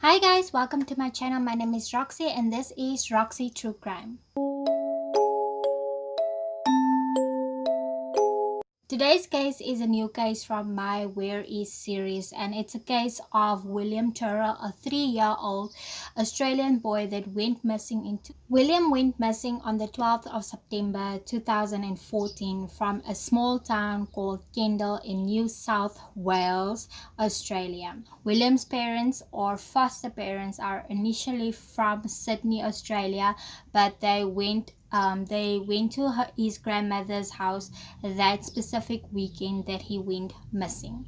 Hi guys, welcome to my channel. My name is Roxy and this is Roxy True Crime. Today's case is a new case from my Where Is series, and it's a case of William Tyrrell, a 3-year-old Australian boy that went missing. William went missing on the 12th of September 2014 from a small town called Kendall in New South Wales, Australia. William's parents or foster parents are initially from Sydney, Australia, but they went to his grandmother's house that specific weekend that he went missing.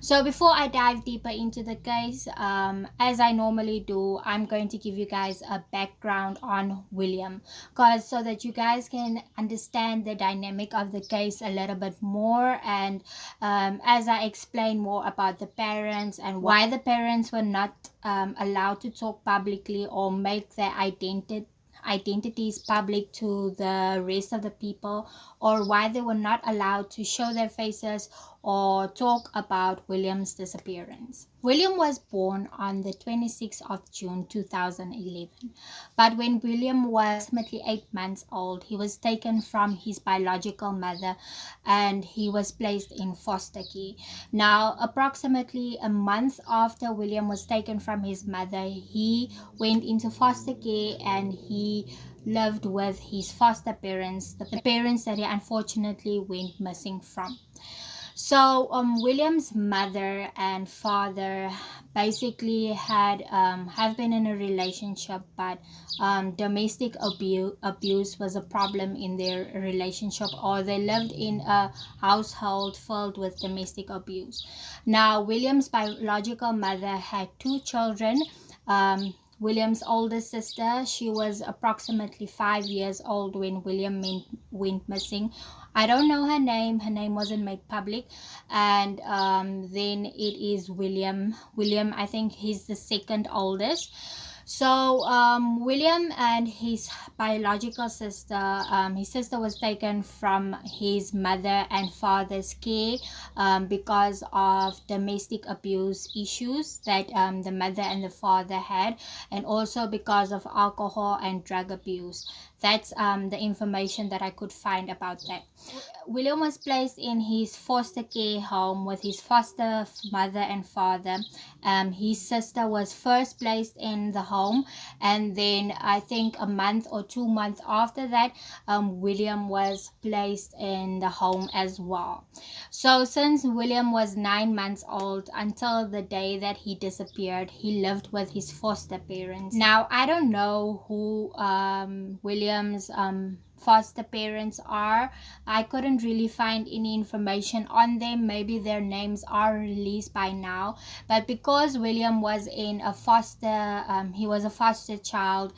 So before I dive deeper into the case, as I normally do, I'm going to give you guys a background on William, so that you guys can understand the dynamic of the case a little bit more, and as I explain more about the parents and why the parents were not allowed to talk publicly or make their identities public to the rest of the people, or why they were not allowed to show their faces or talk about William's disappearance. William was born on the 26th of June 2011, but when William was approximately 8 months old, he was taken from his biological mother and he was placed in foster care. Now, approximately a month after William was taken from his mother, he went into foster care and he lived with his foster parents, the parents that he unfortunately went missing from. So William's mother and father basically have been in a relationship, but domestic abuse was a problem in their relationship, or they lived in a household filled with domestic abuse. Now, William's biological mother had 2 children. William's oldest sister, she was approximately 5 years old when William went missing. I don't know her name. Her name wasn't made public. And then it is William. I think he's the second oldest. So William and his biological sister, his sister was taken from his mother and father's care because of domestic abuse issues that the mother and the father had, and also because of alcohol and drug abuse. That's the information that I could find about that. William was placed in his foster care home with his foster mother and father. His sister was first placed in the home, and then I think a month or 2 months after that, William was placed in the home as well. So since William was 9 months old until the day that he disappeared, he lived with his foster parents. Now, I don't know who William's foster parents are. I couldn't really find any information on them. Maybe their names are released by now, but because William was in a foster he was a foster child,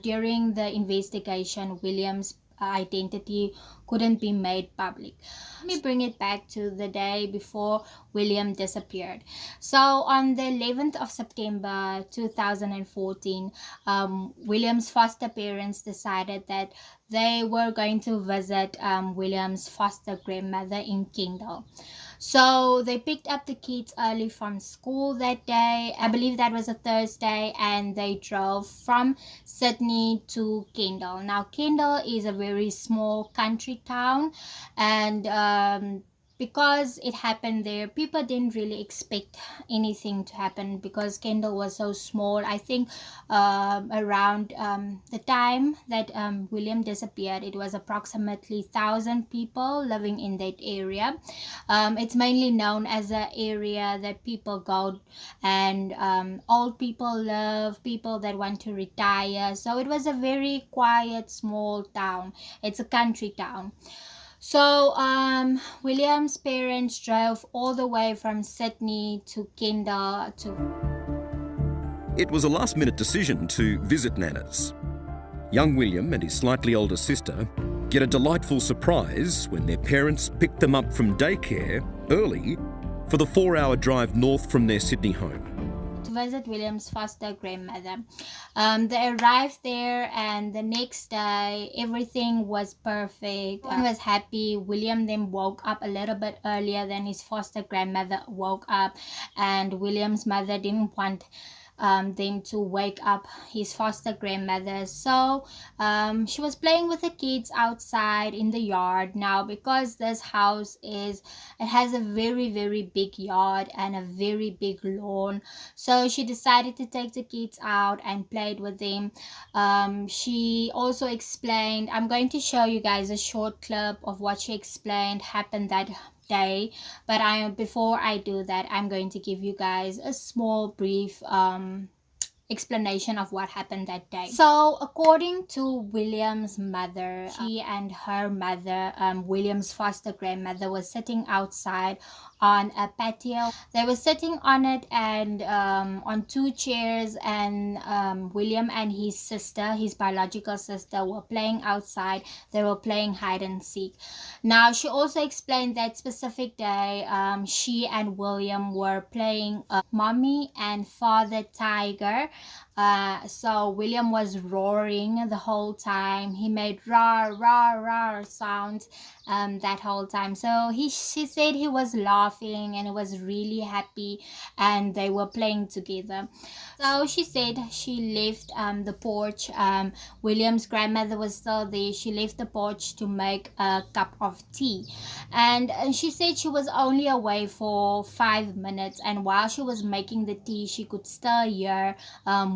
during the investigation William's identity couldn't be made public. Let me bring it back to the day before William disappeared. So on the 11th of September 2014, William's foster parents decided that they were going to visit William's foster grandmother in Kendall. So they picked up the kids early from school that day. I believe that was a Thursday, and they drove from Sydney to Kendall. Now, Kendall is a very small country town, and because it happened there, people didn't really expect anything to happen because Kendall was so small. I think around the time that William disappeared, it was approximately 1,000 people living in that area. It's mainly known as an area that people go and old people live, people that want to retire. So it was a very quiet, small town. It's a country town. So William's parents drove all the way from Sydney to Kendall It was a last-minute decision to visit Nana's. Young William and his slightly older sister get a delightful surprise when their parents pick them up from daycare early for the 4-hour drive north from their Sydney home. to visit William's foster grandmother. They arrived there, and the next day everything was perfect. Everyone was happy. William then woke up a little bit earlier than his foster grandmother woke up, and William's mother didn't want them to wake up his foster grandmother. So she was playing with the kids outside in the yard. Now, because this house has a very, very big yard and a very big lawn, so she decided to take the kids out and played with them. She also explained, I'm going to show you guys a short clip of what she explained happened that day, but before I do that, I'm going to give you guys a small brief explanation of what happened that day. So according to William's mother, she and her mother, William's foster grandmother, was sitting outside on a patio. They were sitting on it and on two chairs, and William and his sister, his biological sister, were playing outside. They were playing hide and seek. Now, she also explained that specific day she and William were playing mommy and father tiger. So William was roaring the whole time. He made roar, roar, roar sounds that whole time. So she said he was laughing and he was really happy, and they were playing together. So she said she left the porch. William's grandmother was still there. She left the porch to make a cup of tea, and she said she was only away for 5 minutes, and while she was making the tea, she could still hear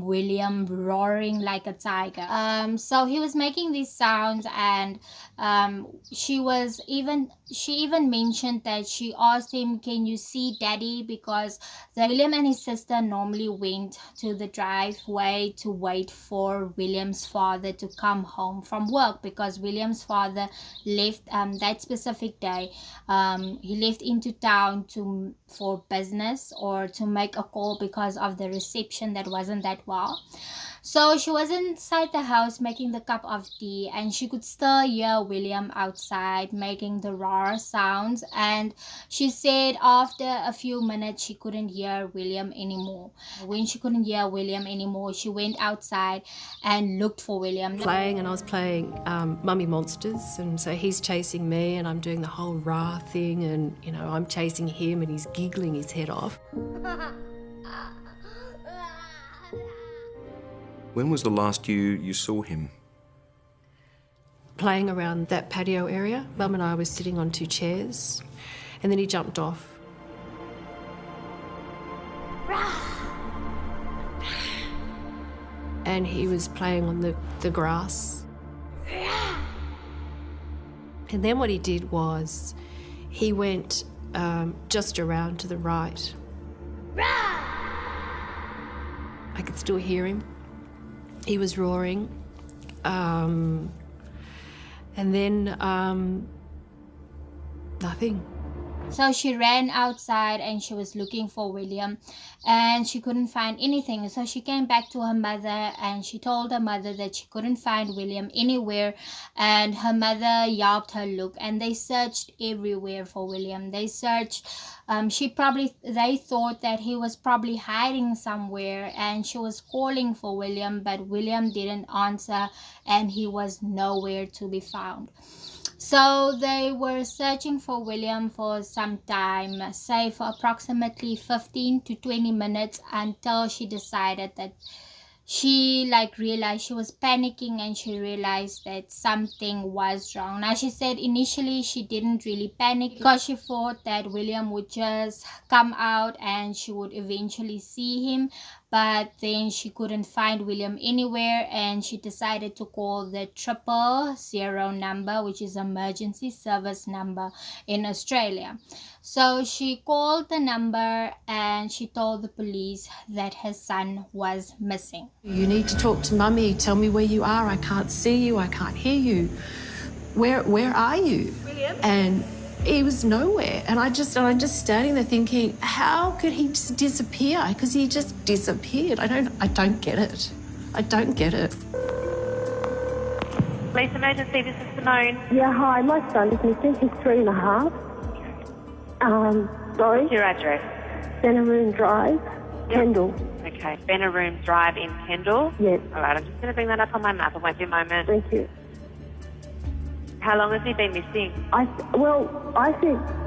William roaring like a tiger. So he was making these sounds, and she even mentioned that she asked him, can you see daddy? Because William and his sister normally went to the driveway to wait for William's father to come home from work, because William's father left that specific day. He left into town for business or to make a call because of the reception that wasn't that well. So she was inside the house making the cup of tea, and she could still hear William outside making the roar sounds, and she said after a few minutes she couldn't hear William anymore. When she couldn't hear William anymore, she went outside and looked for William. And I was playing Mummy Monsters, and so he's chasing me and I'm doing the whole rah thing, and you know, I'm chasing him and he's giggling his head off. When was the last you saw him? Playing around that patio area. Mum and I were sitting on two chairs, and then he jumped off. And he was playing on the grass. And then what he did was he went just around to the right. I could still hear him. He was roaring. And then nothing. So she ran outside and she was looking for William, and she couldn't find anything. So she came back to her mother and she told her mother that she couldn't find William anywhere, and her mother helped her look, and they searched everywhere for William. They searched. They thought that he was probably hiding somewhere, and she was calling for William, but William didn't answer and he was nowhere to be found. So they were searching for William for some time, say for approximately 15 to 20 minutes, until she decided that she realized she was panicking, and she realized that something was wrong. Now, she said initially she didn't really panic because she thought that William would just come out and she would eventually see him, but then she couldn't find William anywhere, and she decided to call the 000 number, which is emergency service number in Australia. So she called the number and she told the police that her son was missing. You need to talk to Mummy. Tell me where you are. I can't see you. I can't hear you. Where are you? William? And he was nowhere. And I'm just standing there thinking, how could he just disappear? Because he just disappeared. I don't get it. I don't get it. Police emergency, this is Simone. Yeah, hi, my son is missing. He's 3.5. Sorry? What's your address? Bennaroon Drive, Kendall. Okay, Bennaroon Drive in Kendall? Yes. All right, I'm just going to bring that up on my map. I won't be a moment. Thank you. How long has he been missing?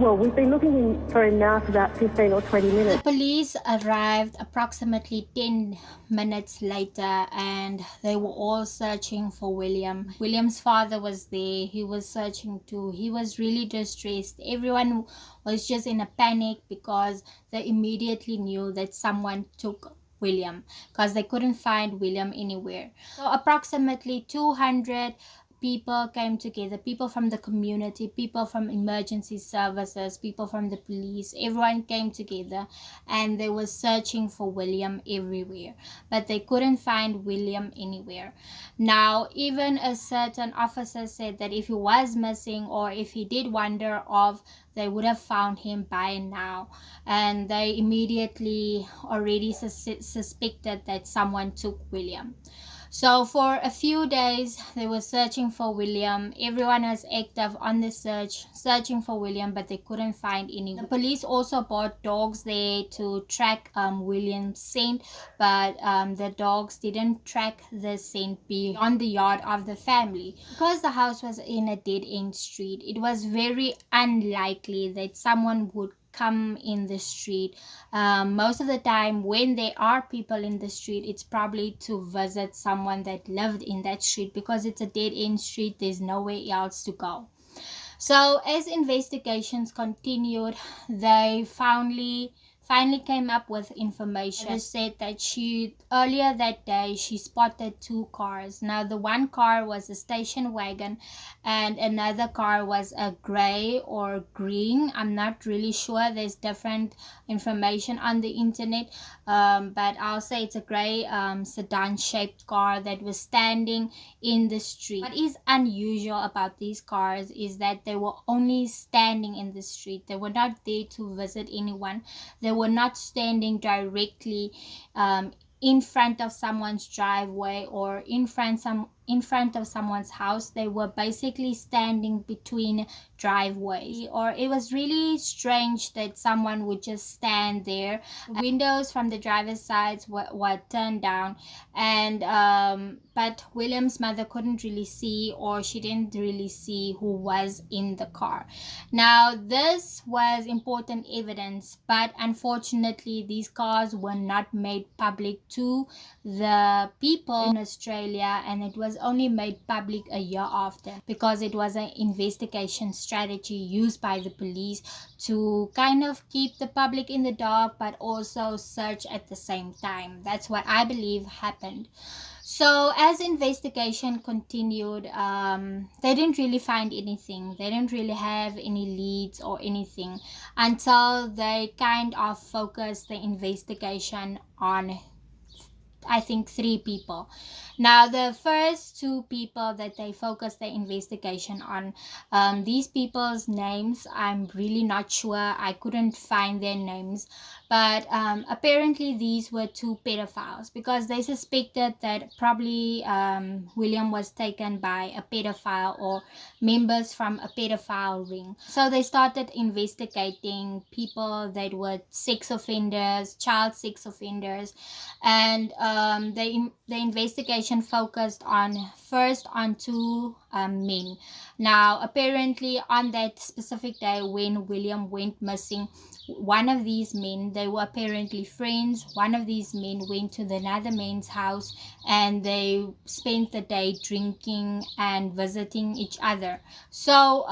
We've been looking for him now for about 15 or 20 The minutes. police arrived approximately 10 minutes later and they were all searching for William. William's father was there. He was searching too. He was really distressed. Everyone was just in a panic because they immediately knew that someone took William because they couldn't find William anywhere. So approximately 200 people came together, people from the community, people from emergency services, people from the police, everyone came together and they were searching for William everywhere, but they couldn't find William anywhere. Now, even a certain officer said that if he was missing or if he did wander off, they would have found him by now, and they immediately already suspected that someone took William. So for a few days, they were searching for William. Everyone was active on the search, searching for William, but they couldn't find anyone. The police also brought dogs there to track William's scent, but the dogs didn't track the scent beyond the yard of the family. Because the house was in a dead-end street, it was very unlikely that someone would come in the street. Most of the time when there are people in the street, it's probably to visit someone that lived in that street, because it's a dead-end street, there's nowhere else to go. So as investigations continued, they finally came up with information. It said that earlier that day she spotted two cars. Now the one car was a station wagon and another car was a gray or green. I'm not really sure, there's different information on the internet, but I'll say it's a gray sedan shaped car that was standing in the street. What is unusual about these cars is that they were only standing in the street. They were not there to visit anyone. They were not standing directly in front of someone's driveway or in front of someone's house. They were basically standing between driveways, or it was really strange that someone would just stand there. Windows from the driver's sides were turned down, and but William's mother couldn't really see, or she didn't really see who was in the car. Now this was important evidence, but unfortunately these cars were not made public to the people in Australia, and it was only made public a year after, because it was an investigation strategy used by the police to kind of keep the public in the dark but also search at the same time. That's what I believe happened. So as investigation continued, they didn't really find anything. They didn't really have any leads or anything until they kind of focused the investigation on, I think, 3 people. Now the first 2 people that they focused their investigation on, these people's names I'm really not sure. I couldn't find their names, but apparently these were 2 pedophiles, because they suspected that probably William was taken by a pedophile or members from a pedophile ring. So they started investigating people that were sex offenders, child sex offenders, and the investigation focused first on 2 men. Now apparently on that specific day when William went missing, one of these men, they were apparently friends. One of these men went to another man's house and they spent the day drinking and visiting each other. So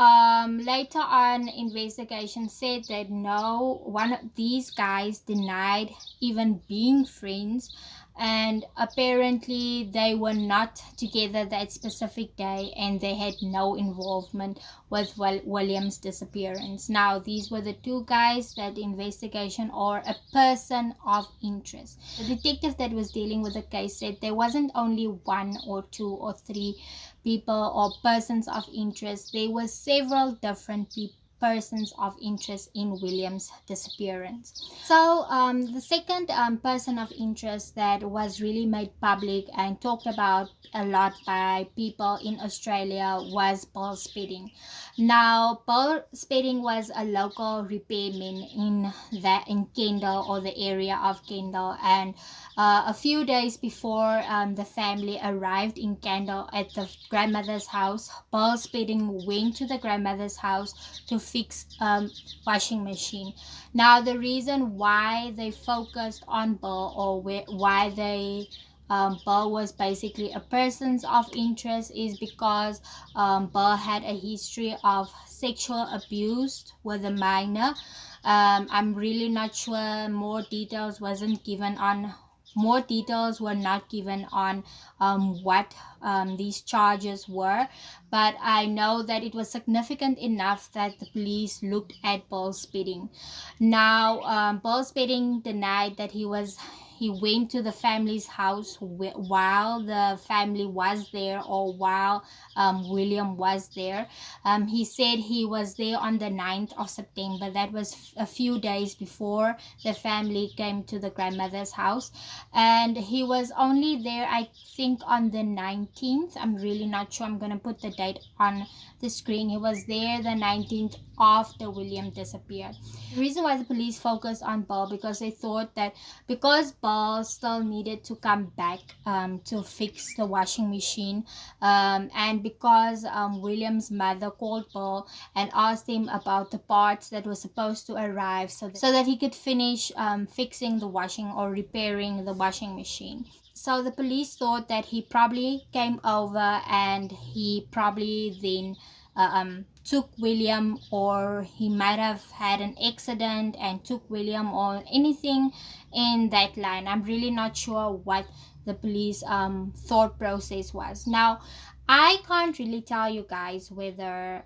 later on, investigation said that no, one of these guys denied even being friends, and apparently they were not together that specific day and they had no involvement with William's disappearance. Now these were the 2 guys that investigation, or a person of interest. The detective that was dealing with the case said there wasn't only 1 or 2 or 3 people or persons of interest. There were several different persons of interest in William's disappearance. So the second person of interest that was really made public and talked about a lot by people in Australia was Paul Spedding. Now, Paul Spedding was a local repairman in Kendall, or the area of Kendall, and a few days before the family arrived in Kendall at the grandmother's house, Paul Spedding went to the grandmother's house to fix washing machine. Now, the reason why they focused on Paul, or why they Paul was basically a person of interest, is because Paul had a history of sexual abuse with a minor. I'm really not sure. More details were not given on what these charges were, but I know that it was significant enough that the police looked at Paul Spedding. Now, Paul Spedding denied that he went to the family's house while the family was there, or while William was there. He said he was there on the 9th of September. That was a few days before the family came to the grandmother's house. And he was only there, I think, on the 19th. I'm really not sure. I'm going to put the date on the screen. He was there the 19th after William disappeared. The reason why the police focused on Paul, because they thought that because Paul still needed to come back to fix the washing machine, and because William's mother called Paul and asked him about the parts that were supposed to arrive so that he could finish fixing the washing or repairing the washing machine. So the police thought that he probably came over and he probably then took William, or he might have had an accident and took William, or anything in that line. I'm really not sure what the police thought process was. Now, I can't really tell you guys whether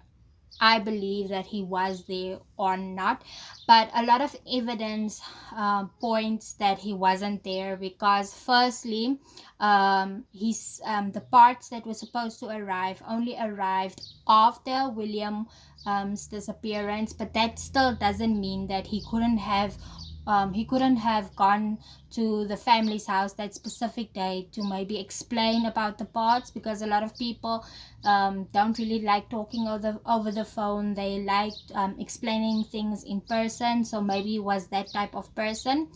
I believe that he was there or not, but a lot of evidence points that he wasn't there, because firstly, the parts that were supposed to arrive only arrived after William's disappearance, but that still doesn't mean that he couldn't have gone to the family's house that specific day to maybe explain about the parts, because a lot of people don't really like talking over the phone. They like explaining things in person, so maybe he was that type of person.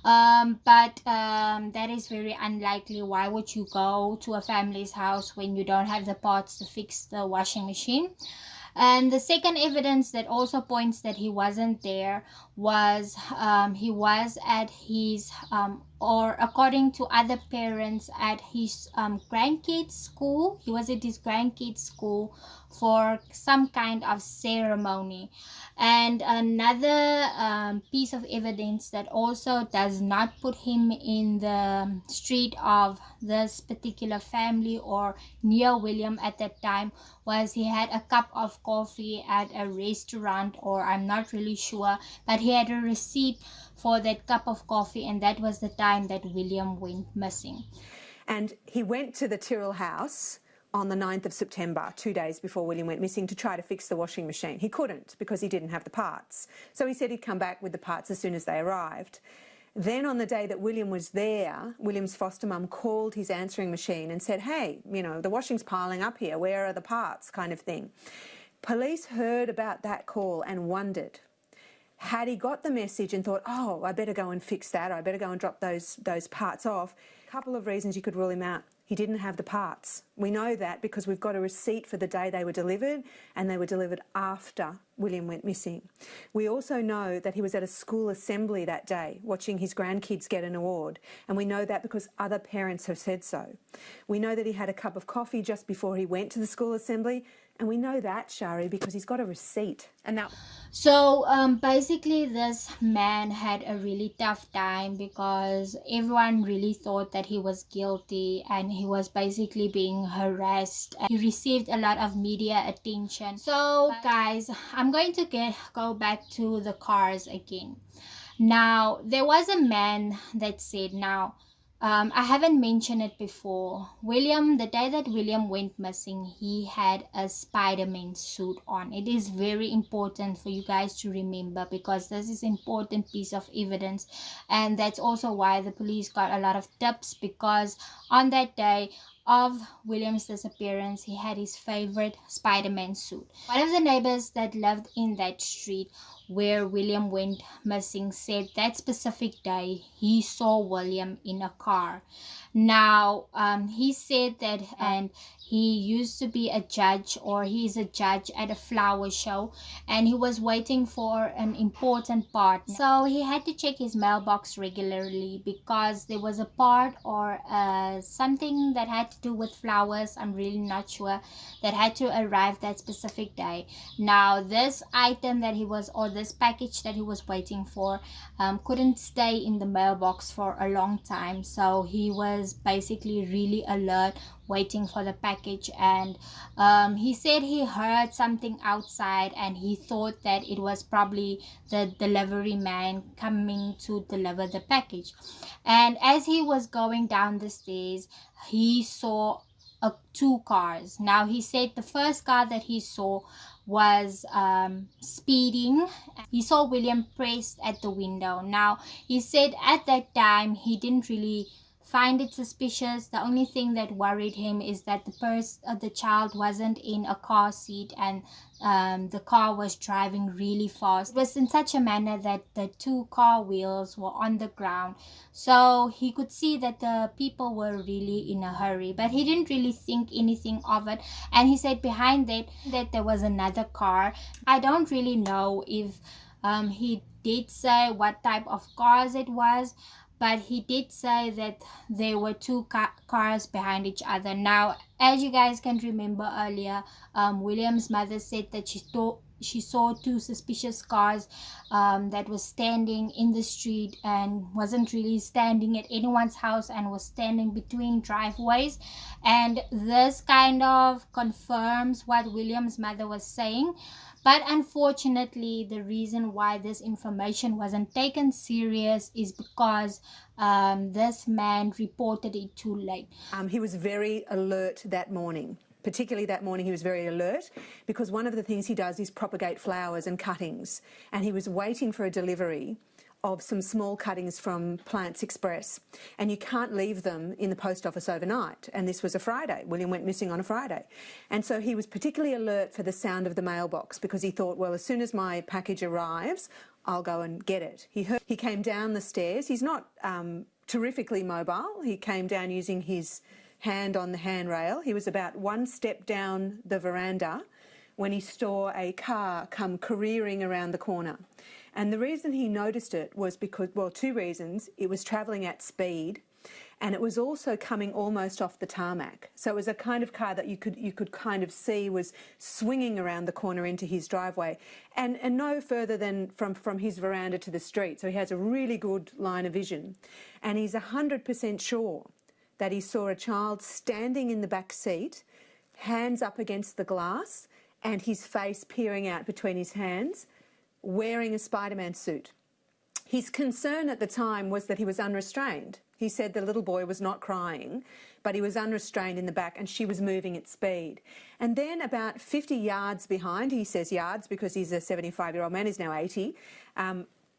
But that is very unlikely. Why would you go to a family's house when you don't have the parts to fix the washing machine? And the second evidence that also points that he wasn't there was he was at his or according to other parents, at his grandkids' school. He was at his grandkids' school for some kind of ceremony. And another piece of evidence that also does not put him in the street of this particular family or near William at that time was he had a cup of coffee at a restaurant, or I'm not really sure, but he had a receipt for that cup of coffee, and that was the time that William went missing. And he went to the Tyrrell house on the 9th of September, 2 days before William went missing, to try to fix the washing machine. He couldn't because he didn't have the parts. So he said he'd come back with the parts as soon as they arrived. Then on the day that William was there, William's foster mum called his answering machine and said, hey, you know, the washing's piling up here, where are the parts, kind of thing. Police heard about that call and wondered, had he got the message and thought, oh, I better go and fix that, or I better go and drop those parts off, a couple of reasons you could rule him out. He didn't have the parts. We know that because we've got a receipt for the day they were delivered, and they were delivered after William went missing. We also know that he was at a school assembly that day watching his grandkids get an award, and we know that because other parents have said so. We know that he had a cup of coffee just before he went to the school assembly, and we know that, Shari, because he's got a receipt. And that. So basically this man had a really tough time because everyone really thought that he was guilty, and he was basically being harassed. He received a lot of media attention. So guys, I'm going to go back to the cars again. Now, there was a man that said, now, I haven't mentioned it before. William, the day that William went missing, he had a Spiderman suit on. It is very important for you guys to remember because this is an important piece of evidence, and that's also why the police got a lot of tips, because on that day of William's disappearance, he had his favorite Spiderman suit. One of the neighbors that lived in that street where William went missing said that specific day he saw William in a car. Now, he said that, and he used to be a judge, or he's a judge at a flower show, and he was waiting for an important part. So he had to check his mailbox regularly because there was a part or something that had to do with flowers, I'm really not sure, that had to arrive that specific day. Now, this item that he was, or this package that he was waiting for, couldn't stay in the mailbox for a long time. So he was basically really alert, waiting for the package, and he said he heard something outside and he thought that it was probably the delivery man coming to deliver the package. And as he was going down the stairs, he saw two cars. Now, he said the first car that he saw was speeding. He saw William pressed at the window. Now, he said at that time he didn't really find it suspicious. The only thing that worried him is that the child wasn't in a car seat, and the car was driving really fast. It was in such a manner that the two car wheels were on the ground, so he could see that the people were really in a hurry, but he didn't really think anything of it. And he said behind that there was another car. I don't really know if he did say what type of cars it was, but he did say that there were two cars behind each other. Now, as you guys can remember earlier, William's mother said that she saw two suspicious cars that was standing in the street and wasn't really standing at anyone's house and was standing between driveways. And this kind of confirms what William's mother was saying. But unfortunately, the reason why this information wasn't taken serious is because this man reported it too late. He was very alert that morning. Particularly that morning, he was very alert because one of the things he does is propagate flowers and cuttings. And he was waiting for a delivery of some small cuttings from Plants Express, and you can't leave them in the post office overnight. And this was a Friday. William went missing on a Friday. And so he was particularly alert for the sound of the mailbox because he thought, well, as soon as my package arrives, I'll go and get it. He came down the stairs. He's not terrifically mobile. He came down using his hand on the handrail. He was about one step down the veranda when he saw a car come careering around the corner. And the reason he noticed it was because, well, two reasons. It was travelling at speed, and it was also coming almost off the tarmac. So it was a kind of car that you could kind of see was swinging around the corner into his driveway, and no further than from his veranda to the street. So he has a really good line of vision. And he's 100% sure that he saw a child standing in the back seat, hands up against the glass, and his face peering out between his hands, wearing a Spiderman suit. His concern at the time was that he was unrestrained. He said the little boy was not crying, but he was unrestrained in the back and she was moving at speed. And then about 50 yards behind, he says yards because he's a 75-year-old man, he's now 80,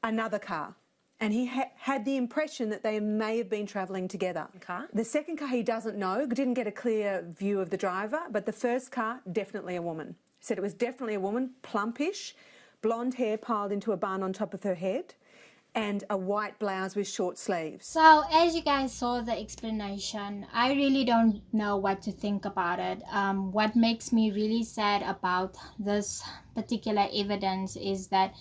another car. And he had the impression that they may have been travelling together. The second car he doesn't know, didn't get a clear view of the driver, but the first car, definitely a woman. He said it was definitely a woman, plumpish, blonde hair piled into a bun on top of her head, and a white blouse with short sleeves. So as you guys saw the explanation, I really don't know what to think about it. What makes me really sad about this particular evidence is that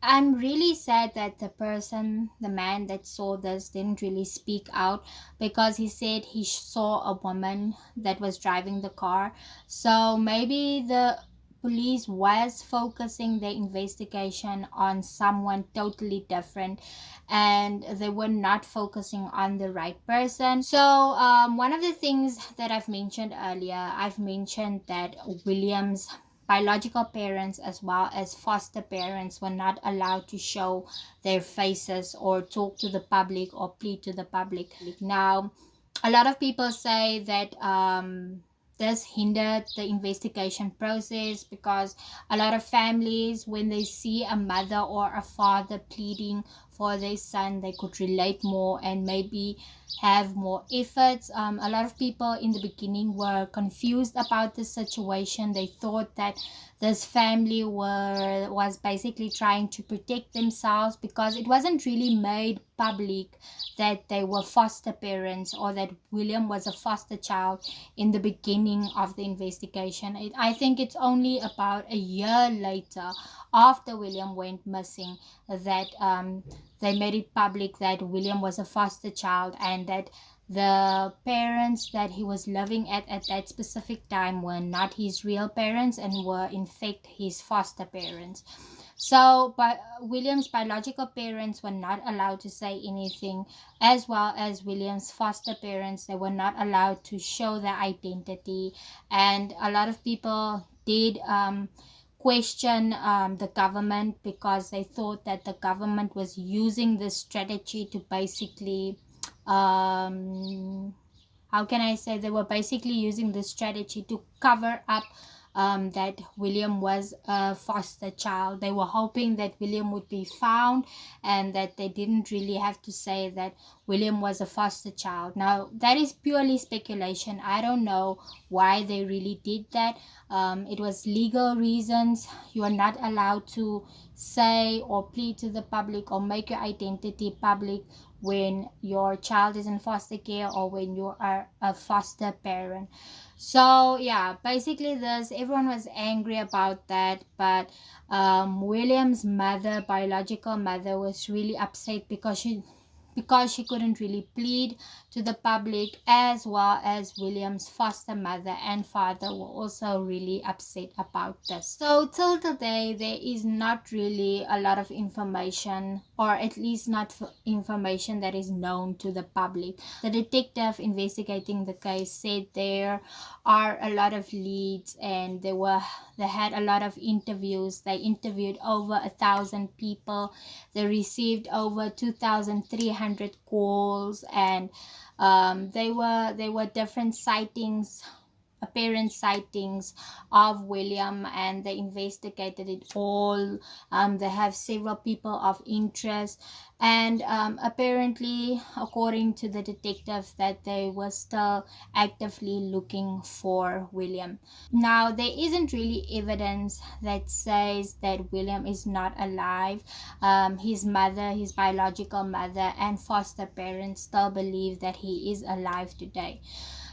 I'm really sad that the man that saw this didn't really speak out, because he said he saw a woman that was driving the car. So maybe the police was focusing their investigation on someone totally different, and they were not focusing on the right person. So one of the things that I've mentioned earlier, I've mentioned that William's biological parents as well as foster parents were not allowed to show their faces or talk to the public or plead to the public. Now, a lot of people say that this hindered the investigation process, because a lot of families, when they see a mother or a father pleading for their son, they could relate more and maybe have more efforts. A lot of people in the beginning were confused about the situation. They thought that this family was basically trying to protect themselves, because it wasn't really made public that they were foster parents or that William was a foster child in the beginning of the investigation. I think it's only about a year later, after William went missing, that they made it public that William was a foster child, and that the parents that he was living at that specific time were not his real parents and were in fact his foster parents. So, but William's biological parents were not allowed to say anything, as well as William's foster parents. They were not allowed to show their identity, and a lot of people did question the government, because they thought that the government was using this strategy to basically how can I say, they were basically using this strategy to cover up that William was a foster child. They were hoping that William would be found and that they didn't really have to say that William was a foster child. Now, that is purely speculation. I don't know why they really did that. It was legal reasons. You are not allowed to say or plead to the public or make your identity public when your child is in foster care or when you are a foster parent. So yeah, basically this, everyone was angry about that, but William's mother, biological mother, was really upset because she couldn't really plead to the public, as well as William's foster mother and father were also really upset about this. So till today, there is not really a lot of information, or at least not information that is known to the public. The detective investigating the case said there are a lot of leads, and they had a lot of interviews. They interviewed over 1,000 people. They received over 2,300 calls, and they were different sightings, apparent sightings of William, and they investigated it all. They have several people of interest, and apparently, according to the detective, that they were still actively looking for William. Now, there isn't really evidence that says that William is not alive. His mother, his biological mother, and foster parents still believe that he is alive today.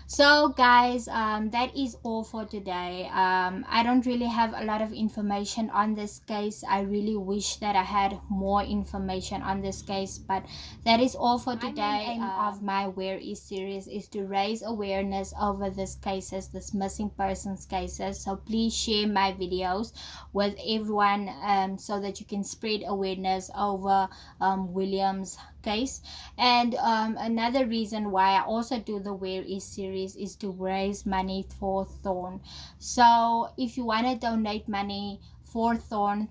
So guys, that is all for today. I don't really have a lot of information on this case. I really wish that I had more information on this case, but that is all for today. The aim of my Where Is series is to raise awareness over these cases, this missing persons cases. So please share my videos with everyone, so that you can spread awareness over William's case. And another reason why I also do the Where Is series is to raise money for Thorn. So if you want to donate money for Thorn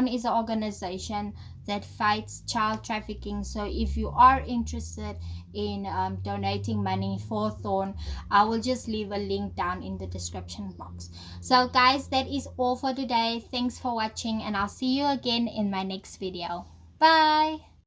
is an organization that fights child trafficking. So if you are interested in donating money for Thorn, I will just leave a link down in the description box. So guys, that is all for today. Thanks for watching, and I'll see you again in my next video. Bye.